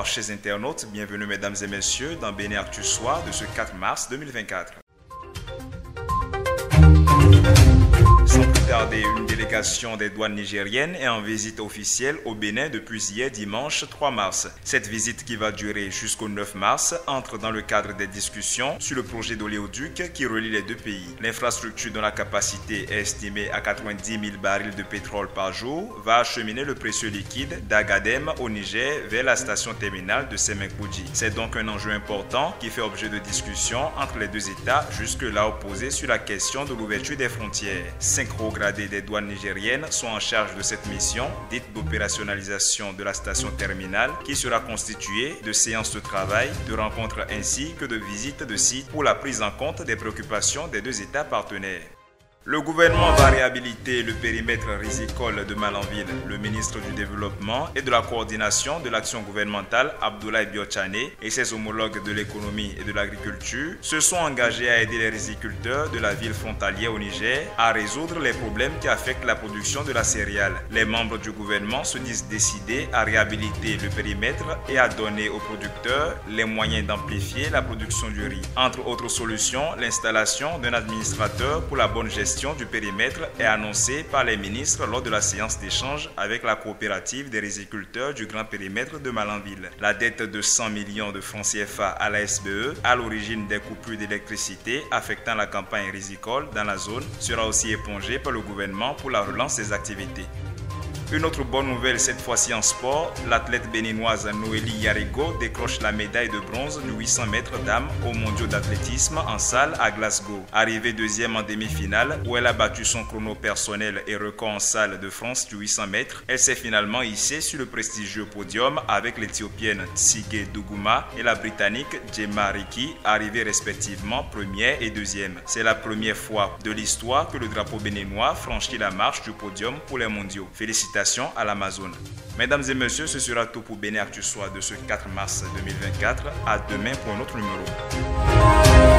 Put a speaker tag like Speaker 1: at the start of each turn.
Speaker 1: Bonsoir chers internautes, bienvenue mesdames et messieurs dans Bénin Actu Soir de ce 4 mars 2024. Sans plus tarder, une délégation des douanes nigériennes est en visite officielle au Bénin depuis hier dimanche 3 mars. Cette visite qui va durer jusqu'au 9 mars entre dans le cadre des discussions sur le projet d'oléoduc qui relie les deux pays. L'infrastructure dont la capacité est estimée à 90 000 barils de pétrole par jour va acheminer le précieux liquide d'Agadem au Niger vers la station terminale de Semenkoudji. C'est donc un enjeu important qui fait objet de discussion entre les deux États jusque-là opposés sur la question de l'ouverture des frontières. 5 hauts gradés des douanes nigériennes sont en charge de cette mission, dite d'opérationnalisation de la station terminale, qui sera constituée de séances de travail, de rencontres ainsi que de visites de sites pour la prise en compte des préoccupations des deux États partenaires. Le gouvernement va réhabiliter le périmètre risicole de Malanville. Le ministre du Développement et de la Coordination de l'action gouvernementale, Abdoulaye Biochane, et ses homologues de l'économie et de l'agriculture se sont engagés à aider les riziculteurs de la ville frontalière au Niger à résoudre les problèmes qui affectent la production de la céréale. Les membres du gouvernement se disent décidés à réhabiliter le périmètre et à donner aux producteurs les moyens d'amplifier la production du riz. Entre autres solutions, l'installation d'un administrateur pour la bonne gestion du périmètre est annoncée par les ministres lors de la séance d'échange avec la coopérative des riziculteurs du grand périmètre de Malanville. La dette de 100 millions de francs CFA à la SBE, à l'origine des coupures d'électricité affectant la campagne rizicole dans la zone, sera aussi épongée par le gouvernement pour la relance des activités. Une autre bonne nouvelle, cette fois-ci en sport, l'athlète béninoise Noélie Yarego décroche la médaille de bronze du 800 mètres dames aux mondiaux d'athlétisme en salle à Glasgow. Arrivée deuxième en demi-finale, où elle a battu son chrono personnel et record en salle de France du 800 mètres, elle s'est finalement hissée sur le prestigieux podium avec l'Éthiopienne Tsige Dougouma et la Britannique Gemma Riki, arrivées respectivement première et deuxième. C'est la première fois de l'histoire que le drapeau béninois franchit la marche du podium pour les mondiaux. Félicitations à l'Amazone. Mesdames et messieurs, ce sera tout pour Bénin Actu Soir de ce 4 mars 2024. À demain pour un autre numéro.